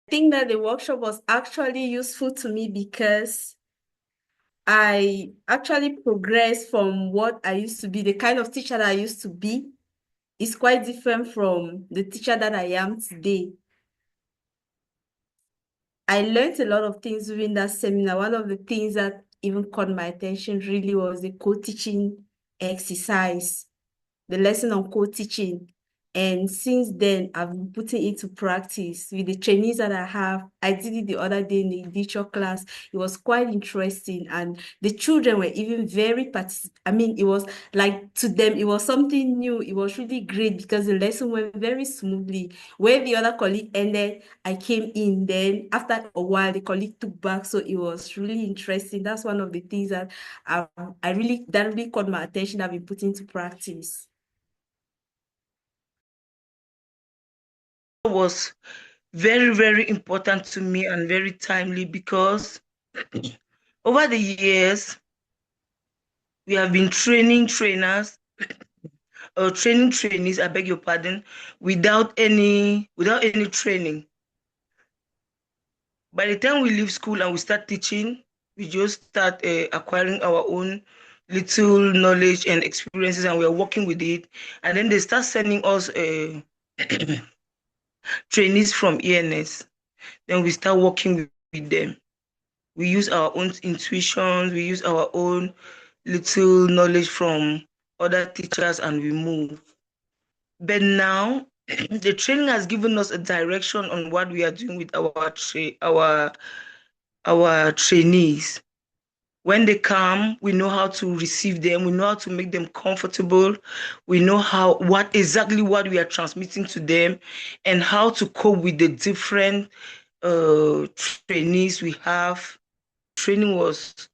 think that the workshop was actually useful to me because I actually progressed from what I used to be. The kind of teacher that I used to be is quite different from the teacher that I am today. I learned a lot of things during that seminar. One of the things that even caught my attention really was the co-teaching exercise, the lesson on co-teaching. And since then, I've been putting it to practice with the trainees that I have. I did it the other day in the individual class. It was quite interesting. And the children were even very I mean, it was like to them, it was something new. It was really great because the lesson went very smoothly. Where the other colleague ended, I came in. Then after a while, the colleague took back. So it was really interesting. That's one of the things that that really caught my attention. I've been putting to practice. Was very, very important to me and very timely because over the years, we have been training trainers or training trainees, I beg your pardon, without any training. By the time we leave school and we start teaching, we just start acquiring our own little knowledge and experiences, and we are working with it. And then they start sending us trainees from ENS. Then we start working with them. We use our own intuitions, we use our own little knowledge from other teachers, and we move. But now, the training has given us a direction on what we are doing with our trainees. When they come, we know how to receive them. We know how to make them comfortable. We know what we are transmitting to them, and how to cope with the different trainees we have. Training was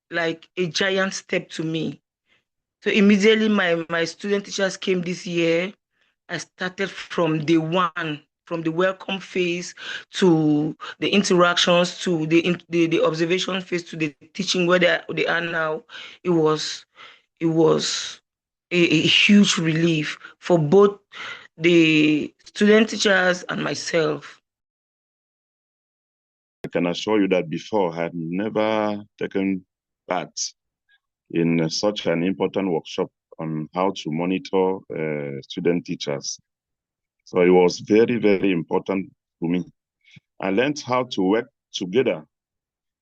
like a giant step to me. So immediately my student teachers came this year. I started from day one, from the welcome phase to the interactions to the observation phase to the teaching where they are now. It was a huge relief for both the student teachers and myself. I can assure you that before I had never taken part in such an important workshop on how to monitor student teachers. So it was very, very important to me. I learned how to work together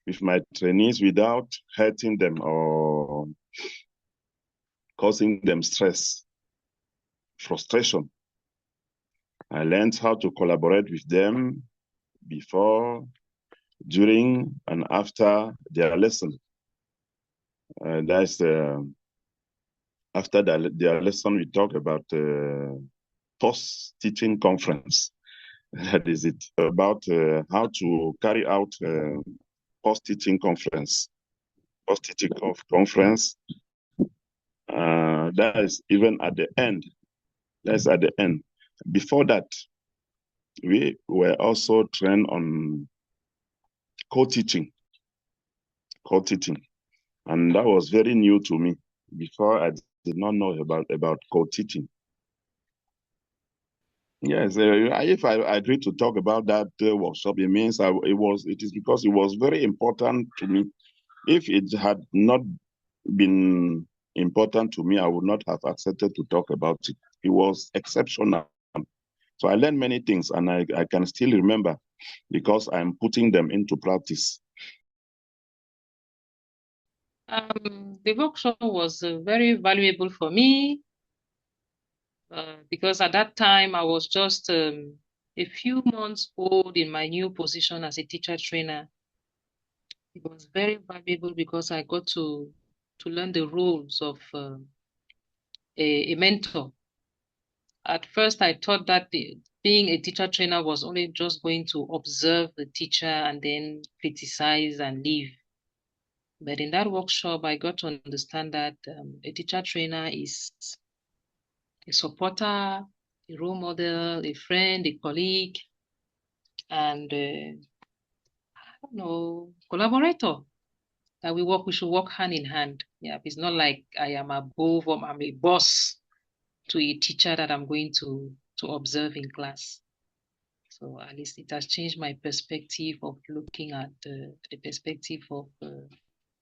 with my trainees without hurting them or causing them stress, frustration. I learned how to collaborate with them before, during, and after their lesson. That's after their lesson, we talk about post-teaching conference. That is it, about how to carry out post-teaching conference. Post-teaching conference, that is even at the end. That's at the end. Before that, we were also trained on co-teaching. And that was very new to me. Before, I did not know about co-teaching. Yes, if I agreed to talk about that workshop, it means it is because it was very important to me. If it had not been important to me, I would not have accepted to talk about it. It was exceptional. So I learned many things, and I can still remember because I'm putting them into practice. The workshop was very valuable for me because at that time I was just a few months old in my new position as a teacher trainer. It was very valuable because I got to learn the roles of a mentor. At first, I thought that being a teacher trainer was only just going to observe the teacher and then criticize and leave. But in that workshop, I got to understand that a teacher trainer is a supporter, a role model, a friend, a colleague, and collaborator. That we should work hand in hand. Yeah, it's not like I am above or I'm a boss to a teacher that I'm going to observe in class. So at least it has changed my perspective of looking at the perspective of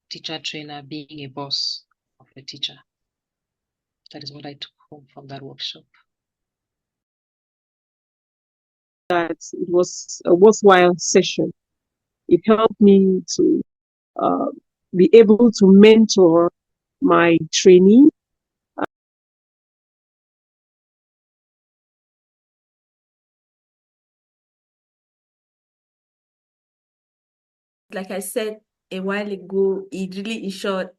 teacher trainer being a boss of a teacher. That is what I took home from that workshop. That it was a worthwhile session. It helped me to be able to mentor my trainee. Like I said a while ago, it really ensured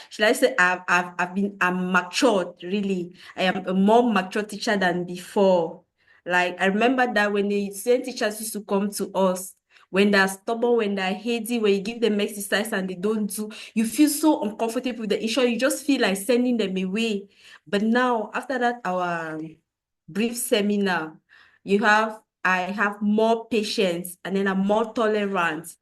should I say I'm matured, really. I am a more mature teacher than before. Like, I remember that when the same teachers used to come to us, when they're stubborn, when they're hazy, when you give them exercise and they don't do, you feel so uncomfortable with the issue. You just feel like sending them away. But now, after that, our brief seminar, I have more patience, and then I'm more tolerant.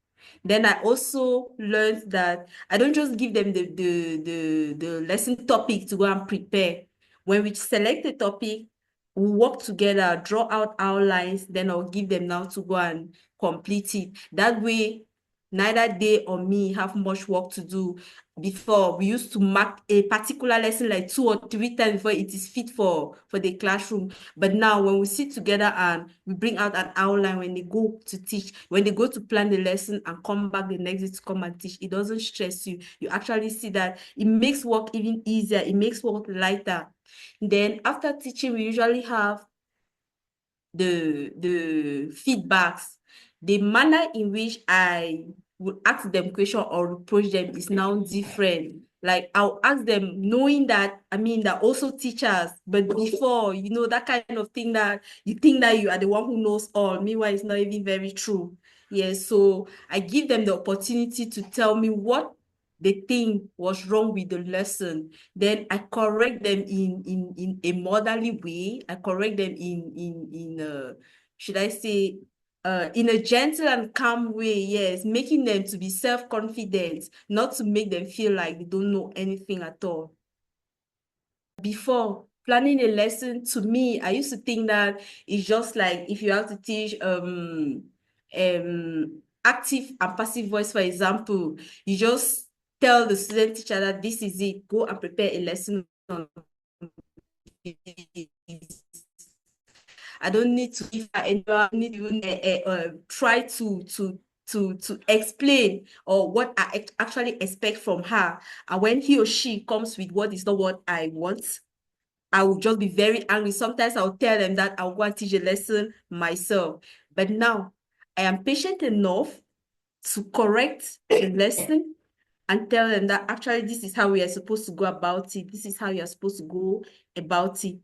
Then I also learned that I don't just give them the lesson topic to go and prepare. When we select a topic, we work together, draw out outlines, then I'll give them now to go and complete it. That way, neither they or me have much work to do. Before, we used to mark a particular lesson like 2 or 3 times before it is fit for the classroom. But now, when we sit together and we bring out an outline, when they go to teach, when they go to plan the lesson and come back the next day to come and teach, it doesn't stress you. You actually see that it makes work even easier. It makes work lighter. Then after teaching, we usually have the feedbacks. The manner in which I would ask them question or reproach them is now different. Like, I'll ask them knowing that, they're also teachers, but before, that kind of thing that you think that you are the one who knows all. Meanwhile, it's not even very true. Yes, so I give them the opportunity to tell me what they think was wrong with the lesson. Then I correct them in a motherly way. I correct them in should I say, in a gentle and calm way. Yes, making them to be self-confident, not to make them feel like they don't know anything at all. Before planning a lesson, to me, I used to think that it's just like if you have to teach active and passive voice, for example, you just tell the student teacher that this is it, go and prepare a lesson on this. I don't need to give her any, I need to try to explain or what I actually expect from her. And when he or she comes with what is not what I want, I will just be very angry. Sometimes I'll tell them that I'll go and teach a lesson myself. But now I am patient enough to correct the lesson and tell them that actually this is how we are supposed to go about it. This is how you are supposed to go about it.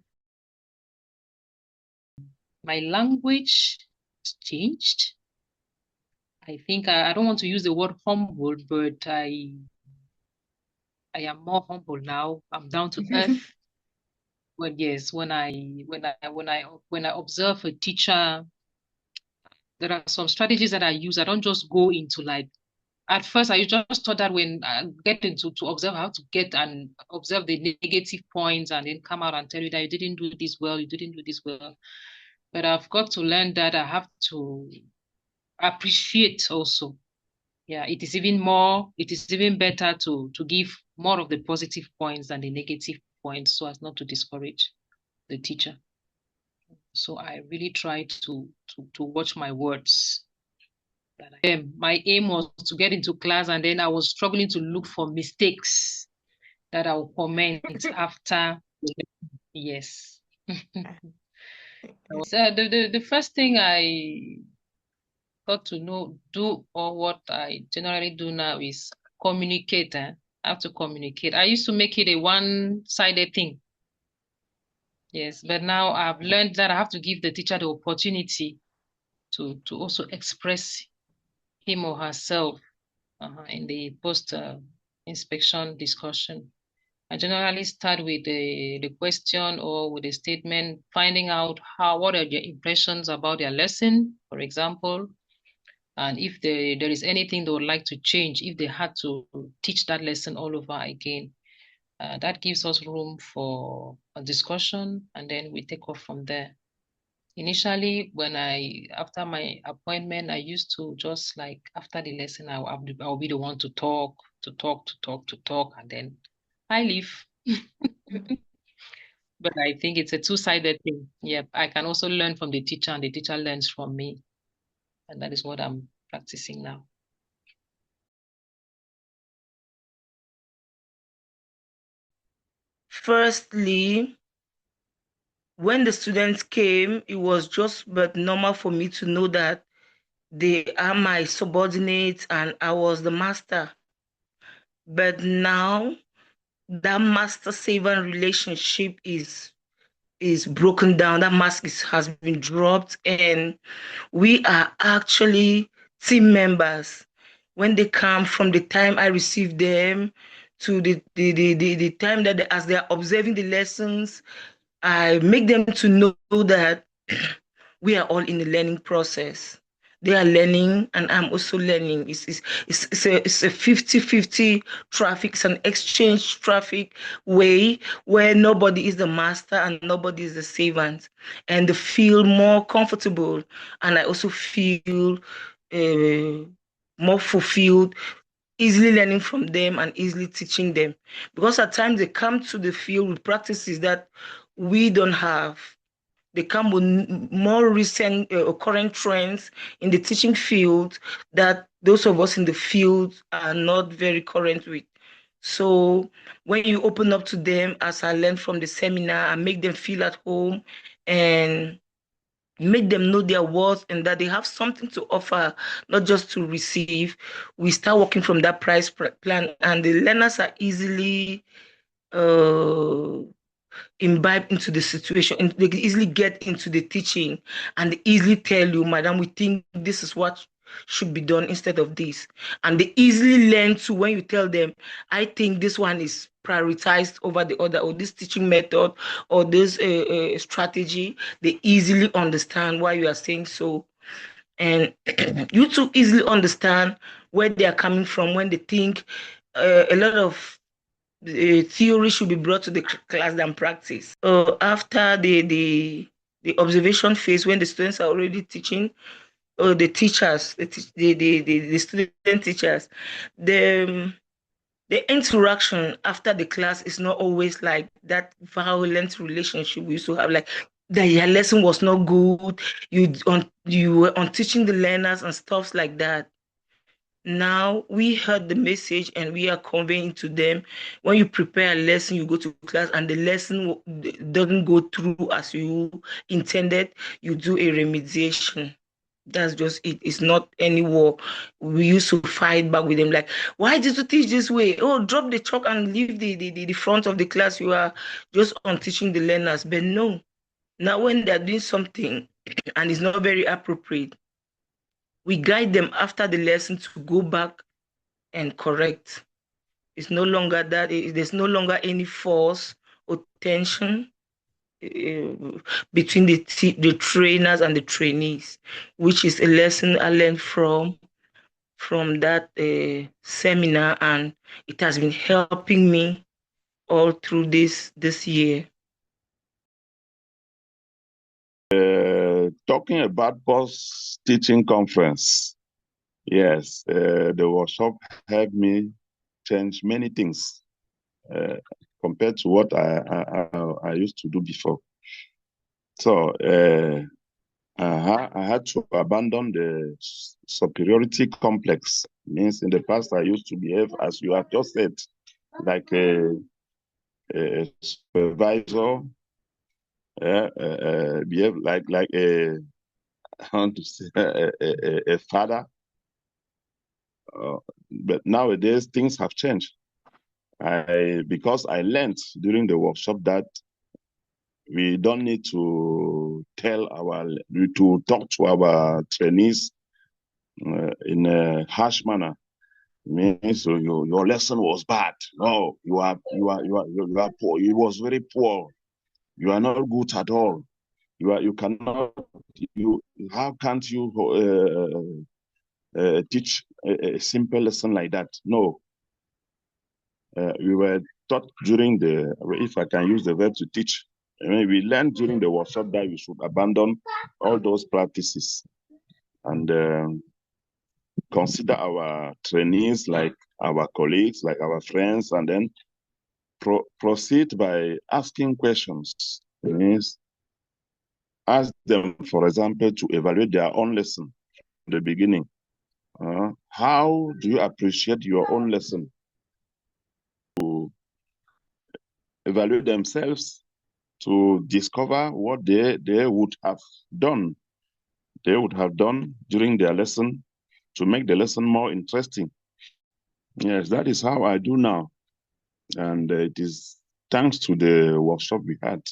My language has changed. I think I don't want to use the word humble, but I am more humble now. I'm down to earth. Well, yes, when I observe a teacher, there are some strategies that I use. I don't just go into like, at first I just thought that when I get into to observe how to get and observe the negative points and then come out and tell you that you didn't do this well, you didn't do this well. But I've got to learn that I have to appreciate also. Yeah, it is even better to give more of the positive points than the negative points so as not to discourage the teacher. So I really try to watch my words. My aim was to get into class, and then I was struggling to look for mistakes that I will comment after. Yes. So the first thing I got to do, or what I generally do now, is communicate. I have to communicate. I used to make it a one-sided thing. Yes, but now I've learned that I have to give the teacher the opportunity to also express him or herself in the post inspection discussion. I generally start with the question or with a statement, finding out what are their impressions about their lesson, for example, and if there is anything they would like to change, if they had to teach that lesson all over again. That gives us room for a discussion, and then we take off from there. Initially, after my appointment, I used to just like after the lesson, I'll be the one to talk, and then I leave. But I think it's a two-sided thing. Yep, I can also learn from the teacher, and the teacher learns from me, and that is what I'm practicing now. Firstly, when the students came, it was just but normal for me to know that they are my subordinates and I was the master. But now that master-servant relationship is broken down. That has been dropped, and we are actually team members. When they come, from the time I receive them to the time that as they are observing the lessons, I make them to know that we are all in the learning process. They are learning and I'm also learning. It's a 50-50 traffic. It's an exchange traffic way where nobody is the master and nobody is the servant. And they feel more comfortable. And I also feel more fulfilled, easily learning from them and easily teaching them. Because at times they come to the field with practices that we don't have. They come with more recent current trends in the teaching field that those of us in the field are not very current with. So when you open up to them, as I learned from the seminar, and make them feel at home and make them know their worth and that they have something to offer, not just to receive, we start working from that price plan, and the learners are easily uh, imbibe into the situation, and they can easily get into the teaching, and they easily tell you, madam, we think this is what should be done instead of this. And they easily learn to, when you tell them, I think this one is prioritized over the other, or this teaching method or this strategy, they easily understand why you are saying so. And you too easily understand where they are coming from when they think a lot of theory should be brought to the class than practice. After the observation phase, when the students are already teaching, or the teachers, the student teachers, the interaction after the class is not always like that violent relationship we used to have, like your lesson was not good, you were on teaching the learners and stuff like that. Now we heard the message and we are conveying to them. When you prepare a lesson, you go to class and the lesson doesn't go through as you intended, you do a remediation. That's just it. It's not any war. We used to fight back with them, like, why did you teach this way? Oh, drop the chalk and leave the front of the class. You are just on teaching the learners. But no, now when they're doing something and it's not very appropriate, we guide them after the lesson to go back and correct. It's no longer that, there's no longer any force or tension between the trainers and the trainees, which is a lesson I learned from that seminar, and it has been helping me all through this year. Talking about post-teaching conference, yes, the workshop helped me change many things compared to what I used to do before. So I had to abandon the superiority complex. Means in the past I used to behave, as you have just said, like a supervisor, behave like a, I want to say, a father. But nowadays things have changed. Because I learned during the workshop that we don't need to talk to our trainees in a harsh manner. Means so your lesson was bad. No, you are poor. It was very poor. You are not good at all. You cannot. How can't you teach a simple lesson like that? No. We were taught during if I can use the verb to teach, I mean, we learned during the workshop that we should abandon all those practices and consider our trainees like our colleagues, like our friends, and then proceed by asking questions. It means ask them, for example, to evaluate their own lesson at the beginning. How do you appreciate your own lesson? To evaluate themselves, to discover what they would have done. They would have done during their lesson to make the lesson more interesting. Yes, that is how I do now. And it is thanks to the workshop we had.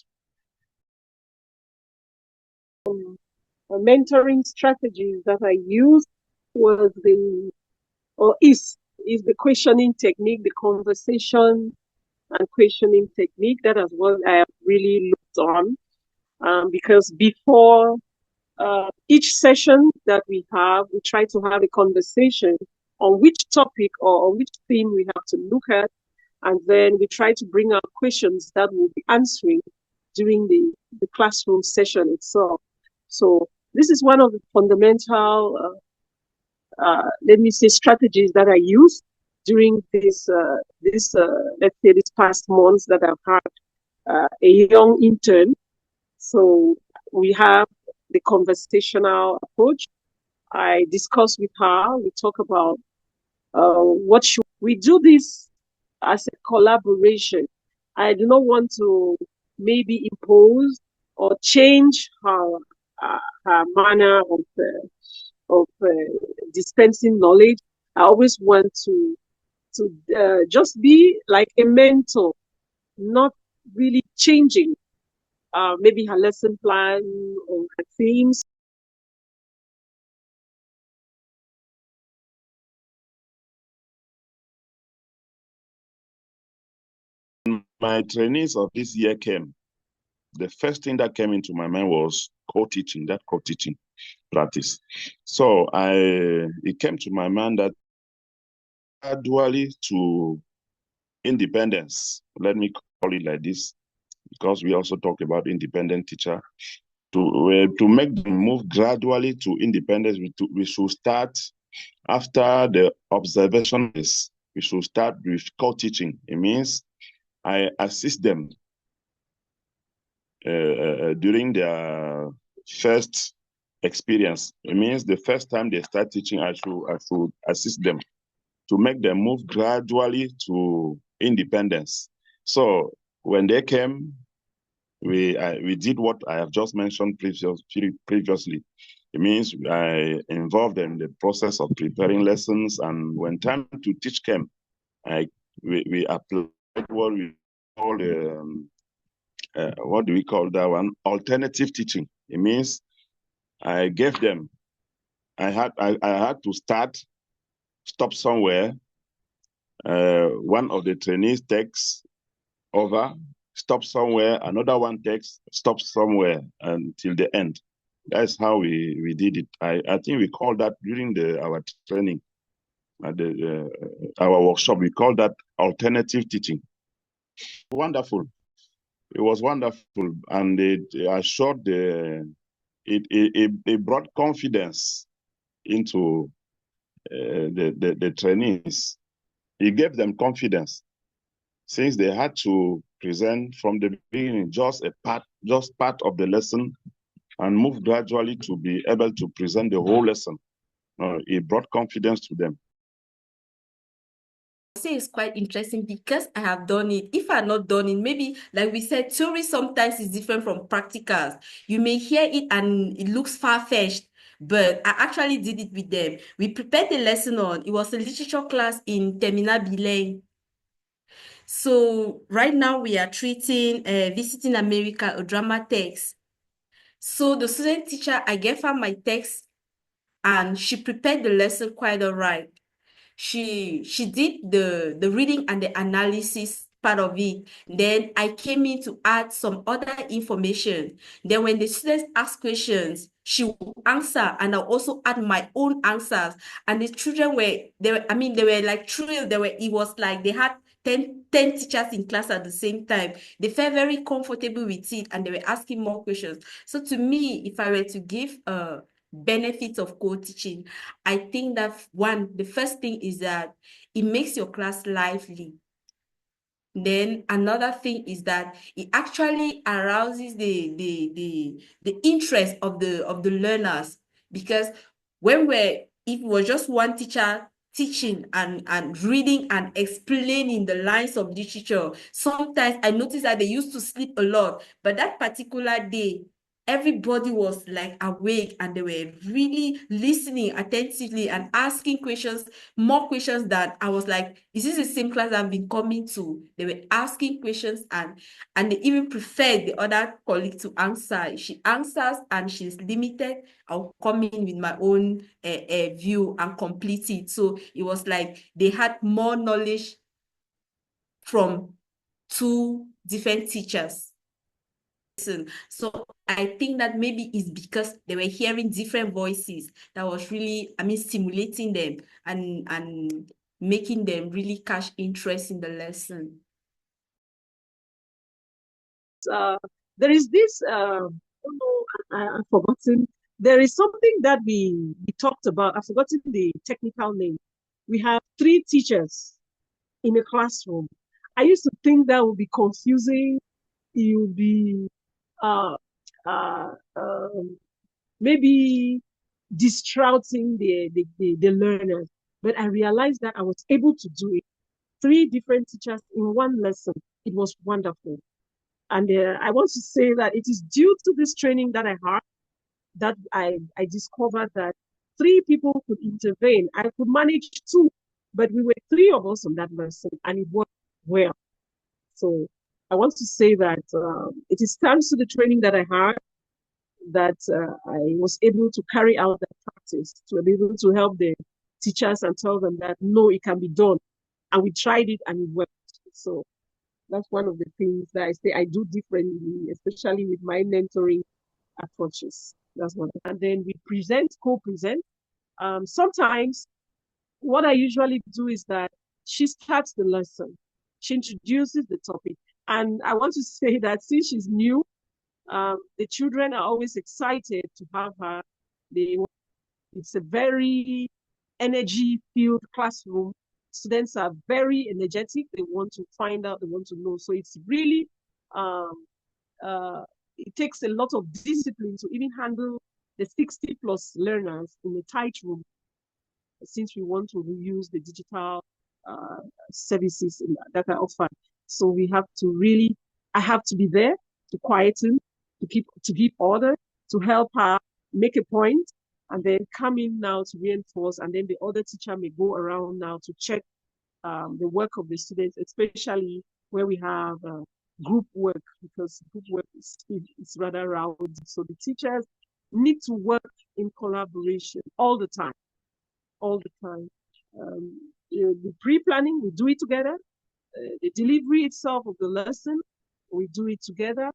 Mentoring strategies that I used was is the questioning technique, the conversation and questioning technique. That is what I have really looked on, because before each session that we have, we try to have a conversation on which topic or on which theme we have to look at, and then we try to bring out questions that we'll be answering during the classroom session itself. So this is one of the fundamental, let me say, strategies that I use during this, let's say, this past months that I've had a young intern. So we have the conversational approach. I discuss with her. We talk about what should we do this as a collaboration. I do not want to maybe impose or change her manner of dispensing knowledge. I always want to just be like a mentor, not really changing maybe her lesson plan or her themes. My trainees of this year came. The first thing that came into my mind was co-teaching, that co-teaching practice. So it came to my mind that gradually to independence, let me call it like this, because we also talk about independent teacher, to make them move gradually to independence, we should start after the observation is, we should start with co-teaching. It means I assist them during their first experience. It means the first time they start teaching, I should assist them to make them move gradually to independence. So when they came, we did what I have just mentioned previously. It means I involved them in the process of preparing lessons, and when time to teach came, we applied what we call what do we call that one? Alternative teaching. It means I gave them. I had to stop somewhere. One of the trainees takes over, stop somewhere, another one takes, stop somewhere until the end. That's how we did it. I think we called that during our training, our workshop, we called that alternative teaching. Wonderful. It was wonderful, and it assured it brought confidence into the trainees. It gave them confidence, since they had to present from the beginning just part of the lesson, and move gradually to be able to present the whole lesson. It brought confidence to them. Say it's quite interesting because I have done it. If I had not done it, maybe like we said, theory sometimes is different from practicals. You may hear it and it looks far-fetched, but I actually did it with them. We prepared the lesson on, it was a literature class in Terminal Bilang. So right now we are treating Visiting America, a drama text. So the student teacher, I gave her my text and she prepared the lesson quite all right. She did the reading and the analysis part of it. Then I came in to add some other information. Then when the students ask questions, she will answer, and I'll also add my own answers. And the children they were like thrilled. It was like they had 10 teachers in class at the same time. They felt very comfortable with it and they were asking more questions. So to me, if I were to give benefits of co-teaching, I think that the first thing is that it makes your class lively. Then another thing is that it actually arouses the interest of the learners, because if it was just one teacher teaching and reading and explaining the lines of literature, sometimes I noticed that they used to sleep a lot, but that particular day everybody was like awake and they were really listening attentively and asking more questions that I was like, is this the same class I've been coming to? They were asking questions and they even preferred the other colleague to answer. If she answers and she's limited, I'll come in with my own view and complete it. So it was like they had more knowledge from two different teachers. So I think that maybe it's because they were hearing different voices that was really, stimulating them and making them really catch interest in the lesson. There is this, oh no, I've forgotten. There is something that we talked about. I've forgotten the technical name. We have 3 teachers in a classroom. I used to think that would be confusing. It would be uh, uh, maybe distracting the learners. But I realized that I was able to do it. 3 different teachers in one lesson. It was wonderful. And I want to say that it is due to this training that I had that I discovered that 3 people could intervene. I could manage 2, but we were 3 of us on that lesson and it worked well. So I want to say that it is thanks to the training that I had that I was able to carry out that practice, to be able to help the teachers and tell them that, no, it can be done. And we tried it and it worked. So that's one of the things that I say I do differently, especially with my mentoring approaches. That's one. And then we co-present. Sometimes what I usually do is that she starts the lesson. She introduces the topic. And I want to say that since she's new, the children are always excited to have her. It's a very energy-filled classroom. Students are very energetic. They want to find out, they want to know. So it's really, it takes a lot of discipline to even handle the 60 plus learners in a tight room, since we want to reuse the digital services that are offered. So we have to really, I have to be there to quieten, to give order, to help her make a point, and then come in now to reinforce, and then the other teacher may go around now to check the work of the students, especially where we have group work, because group work is rather rowdy. So the teachers need to work in collaboration all the time. The pre-planning, we do it together. The delivery itself of the lesson, we do it together.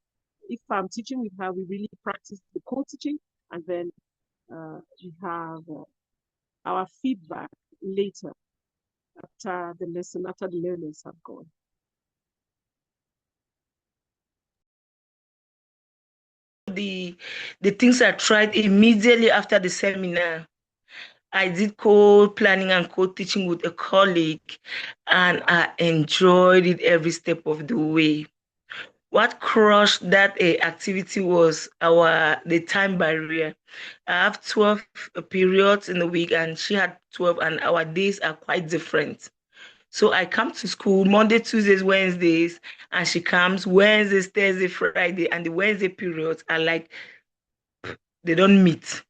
If I'm teaching with her, we really practice the co-teaching, and then we have our feedback later after the lesson, after the learners have gone. The things I tried immediately after the seminar, I did co-planning and co-teaching with a colleague, and I enjoyed it every step of the way. What crushed that activity was the time barrier. I have 12 periods in the week, and she had 12, and our days are quite different. So I come to school Monday, Tuesdays, Wednesdays, and she comes Wednesdays, Thursday, Friday, and the Wednesday periods are like, they don't meet.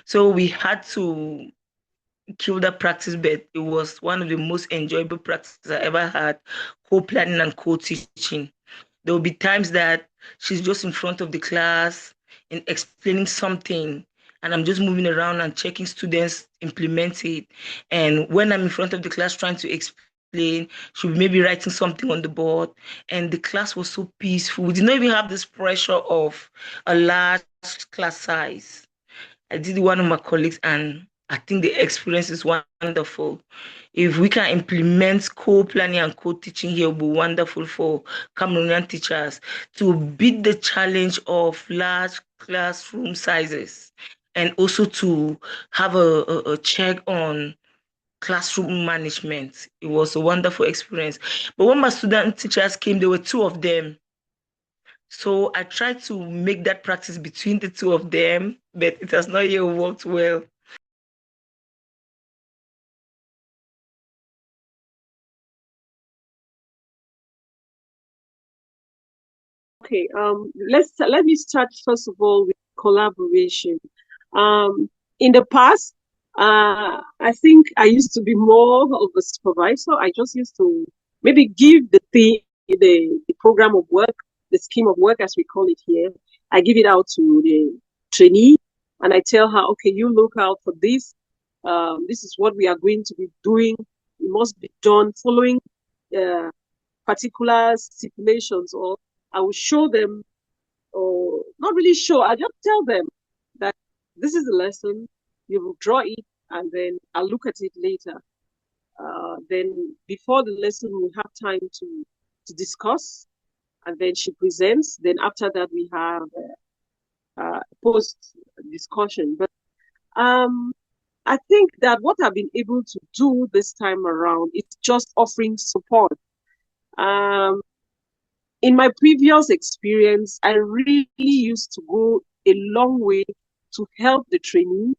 So we had to kill that practice, but it was one of the most enjoyable practices I ever had, co-planning and co-teaching. There will be times that she's just in front of the class and explaining something, and I'm just moving around and checking students implement it. And when I'm in front of the class trying to explain, she'll be maybe writing something on the board. And the class was so peaceful. We did not even have this pressure of a large class size. I did one of my colleagues, and I think the experience is wonderful. If we can implement co-planning and co-teaching here, it will be wonderful for Cameroonian teachers to beat the challenge of large classroom sizes, and also to have a check on classroom management. It was a wonderful experience. But when my student teachers came, there were two of them. So I tried to make that practice between the two of them, but it has not yet worked well. Okay, let me start first of all with collaboration. In the past, I think I used to be more of a supervisor. I just used to maybe give the program of work, the scheme of work as we call it here. I give it out to the trainee, and I tell her, okay, you look out for this. This is what we are going to be doing. It must be done following particular stipulations, or I will show them, or not really show, I just tell them that this is a lesson, you will draw it, and then I'll look at it later. Then before the lesson, we have time to discuss, and then she presents. Then after that, we have post discussion. But I think that what I've been able to do this time around is just offering support. In my previous experience, I really used to go a long way to help the trainee,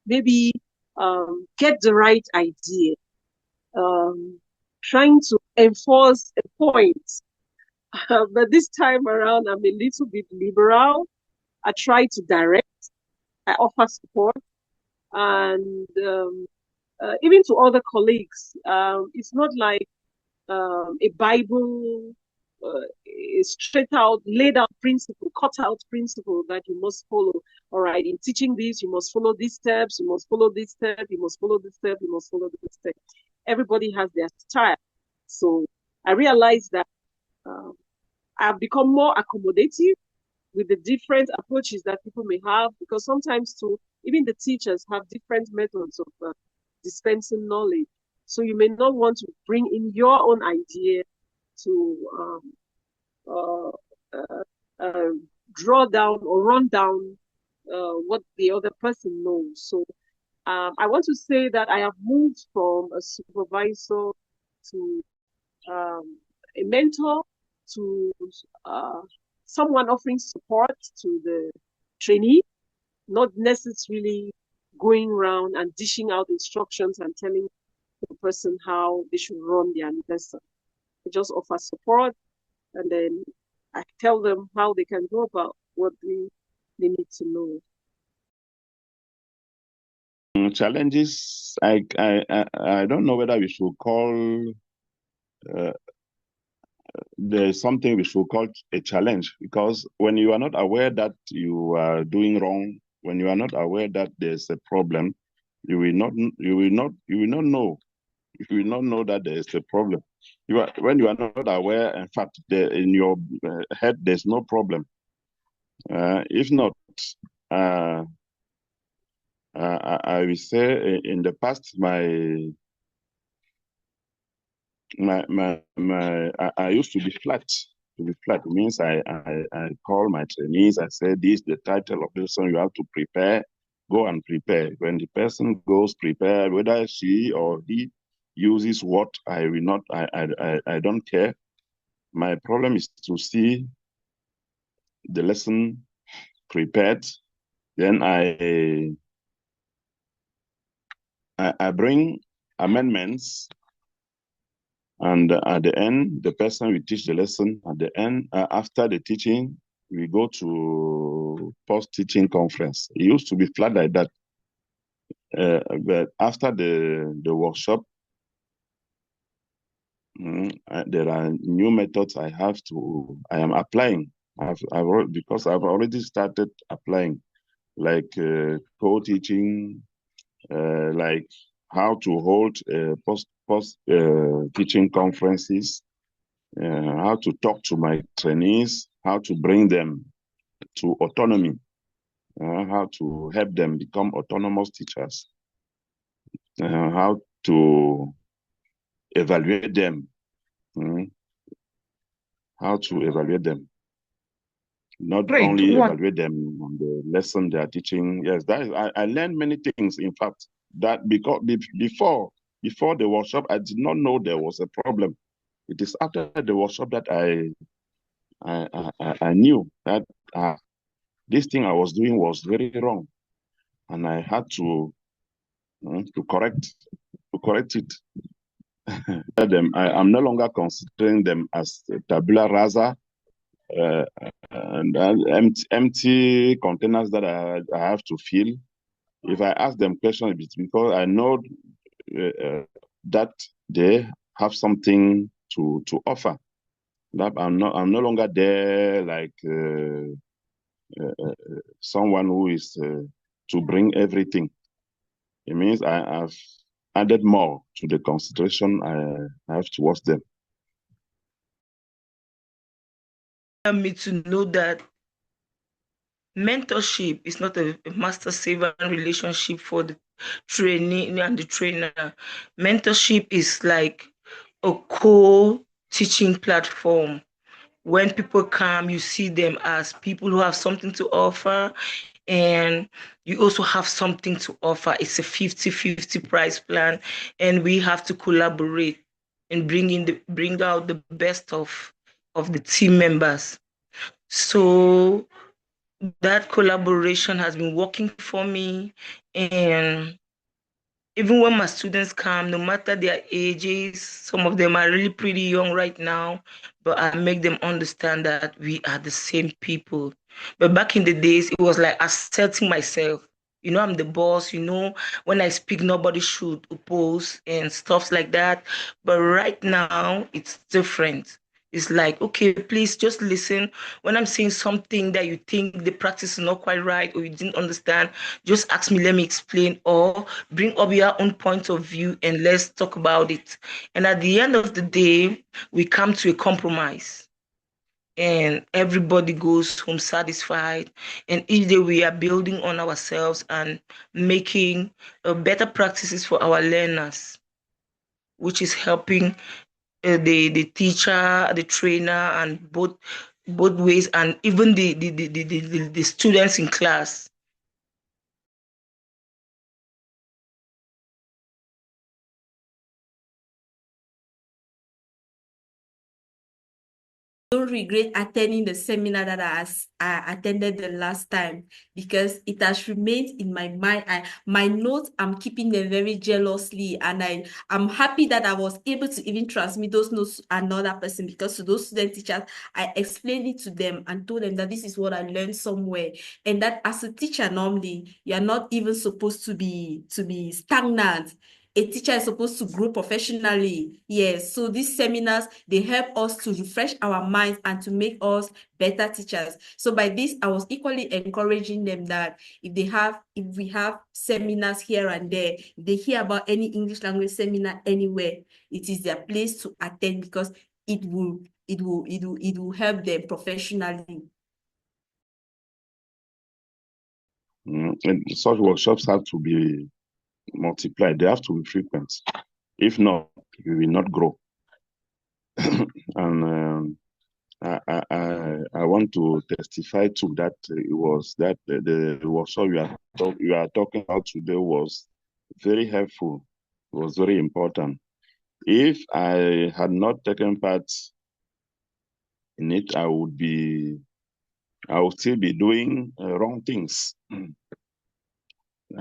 maybe get the right idea, trying to enforce a point. But this time around, I'm a little bit liberal. I try to direct, I offer support, and even to other colleagues. It's not like a Bible, a straight out, laid out principle, cut out principle that you must follow. All right, in teaching this, you must follow these steps, you must follow this step, you must follow this step, you must follow this step. Everybody has their style. So I realized that I've become more accommodative with the different approaches that people may have, because sometimes too, even the teachers have different methods of dispensing knowledge. So you may not want to bring in your own idea to uh, uh, uh, draw down or run down what the other person knows. So I want to say that I have moved from a supervisor to a mentor to someone offering support to the trainee, not necessarily going around and dishing out instructions and telling the person how they should run their lesson. I just offer support, and then I tell them how they can go about what they need to know. Challenges, I don't know whether we should call there's something we should call a challenge, because when you are not aware that you are doing wrong, when you are not aware that there's a problem, you will not know. You will not know that there is a problem. When you are not aware, in fact, in your head there's no problem. If not, I will say in the past, I used to be flat. To be flat means I call my trainees. I say, this is the title of the lesson you have to prepare. Go and prepare. When the person goes prepare, whether she or he uses what, I will not. I don't care. My problem is to see the lesson prepared. Then I bring amendments. And at the end, the person will teach the lesson. At the end, after the teaching, we go to post-teaching conference. It used to be flat like that. But after the workshop, there are new methods I am applying. Because I've already started applying, like co-teaching, like how to hold post teaching conferences, how to talk to my trainees, how to bring them to autonomy, how to help them become autonomous teachers. how to evaluate them. How to evaluate them. Not Great. only evaluate them on the lesson they are teaching. Yes, that is, I learned many things. In fact, that because before the workshop, I did not know there was a problem. It is after the workshop that I knew that this thing I was doing was very wrong, and I had to correct it. I'm no longer considering them as tabula rasa and empty containers that I have to fill. If I ask them questions, it's because I know that they have something to offer. That I'm no longer there like someone who is to bring everything. It means I have added more to the consideration I have towards them. Me to know that mentorship is not a master-servant relationship for the trainee and the trainer. Mentorship is like a co-teaching platform. When people come, you see them as people who have something to offer, and you also have something to offer. It's a 50-50 price plan, and we have to collaborate and bring out the best of the team members. So that collaboration has been working for me, and even when my students come, no matter their ages, some of them are really pretty young right now, but I make them understand that we are the same people. But back in the days, it was like asserting myself. I'm the boss, when I speak, nobody should oppose and stuff like that. But right now, it's different. It's like, okay, please just listen. When I'm saying something that you think the practice is not quite right or you didn't understand, just ask me, let me explain, or bring up your own point of view and let's talk about it. And at the end of the day, we come to a compromise and everybody goes home satisfied. And each day we are building on ourselves and making better practices for our learners, which is helping the teacher, the trainer, and both ways, and even the students in class. Don't regret attending the seminar that I attended the last time, because it has remained in my mind. My notes, I'm keeping them very jealously, and I'm happy that I was able to even transmit those notes to another person, because to those student teachers, I explained it to them and told them that this is what I learned somewhere, and that as a teacher, normally you're not even supposed to be stagnant. A teacher is supposed to grow professionally. Yes, so these seminars, they help us to refresh our minds and to make us better teachers. So by this, I was equally encouraging them that if we have seminars here and there, if they hear about any English language seminar anywhere, it is their place to attend, because it will help them professionally. And such workshops have to be multiplied. They have to be frequent. If not, we will not grow. And I want to testify to that. It was that the workshop you are talking about today was very helpful. It was very important. If I had not taken part in it, I would still be doing wrong things.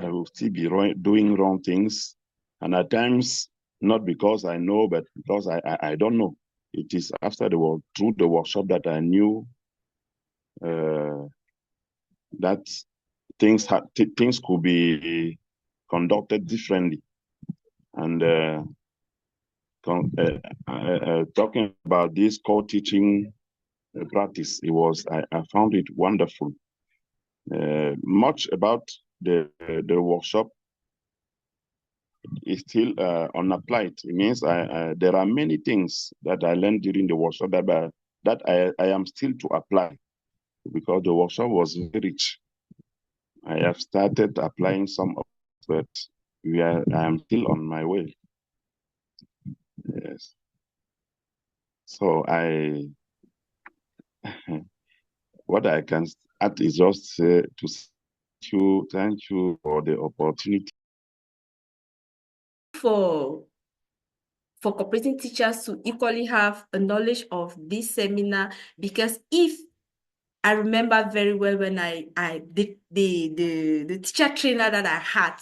I will still be doing wrong things, and at times not because I know, but because I don't know. It is after through the workshop that I knew that things could be conducted differently. And talking about this co-teaching practice, I found it wonderful. Much about the workshop is still unapplied. It means there are many things that I learned during the workshop that I am still to apply, because the workshop was very rich. I have started applying some of it, I am still on my way. Yes. So what I can add is just to thank you for the opportunity. For cooperating teachers to equally have a knowledge of this seminar, because if I remember very well when the teacher trainer that I had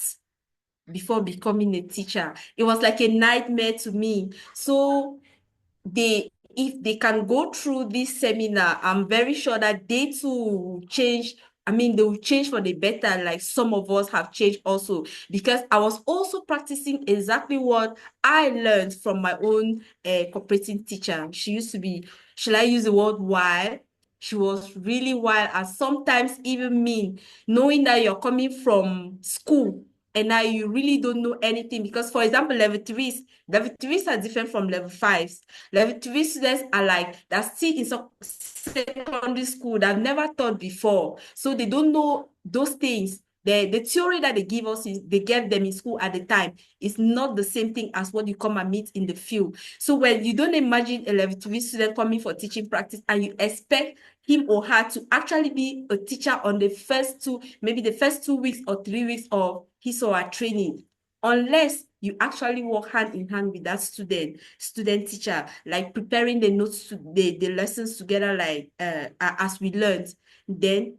before becoming a teacher, it was like a nightmare to me. So if they can go through this seminar, I'm very sure that they too will change. I mean, they will change for the better, like some of us have changed also, because I was also practicing exactly what I learned from my own cooperating teacher. She used to be, shall I use the word wild? She was really wild, and sometimes even mean, knowing that you're coming from school and now you really don't know anything. Because, for example, level threes are different from level fives. Level 3 students are like that still in some secondary school that I've never taught before. So they don't know those things. The theory that they give us is they get them in school at the time is not the same thing as what you come and meet in the field. So when you don't imagine a level 3 student coming for teaching practice and you expect him or her to actually be a teacher on maybe the first 2 weeks or 3 weeks of his or her training, unless you actually work hand in hand with that student teacher, like preparing the notes to the lessons together, like as we learned, then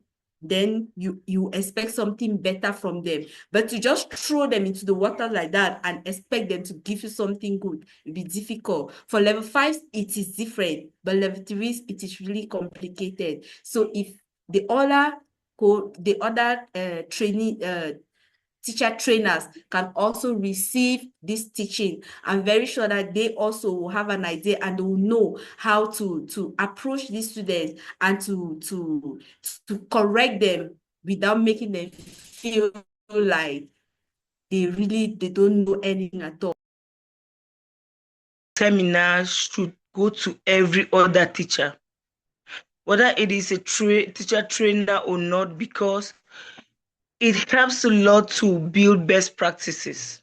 you expect something better from them. But to just throw them into the water like that and expect them to give you something good, it'll be difficult. For level 5, it is different, but level 3, it is really complicated. So if the other training teacher trainers can also receive this teaching, I'm very sure that they also will have an idea and they will know how to approach these students and to correct them without making them feel like they don't know anything at all. Seminar should go to every other teacher, whether it is a teacher trainer or not, because it helps a lot to build best practices.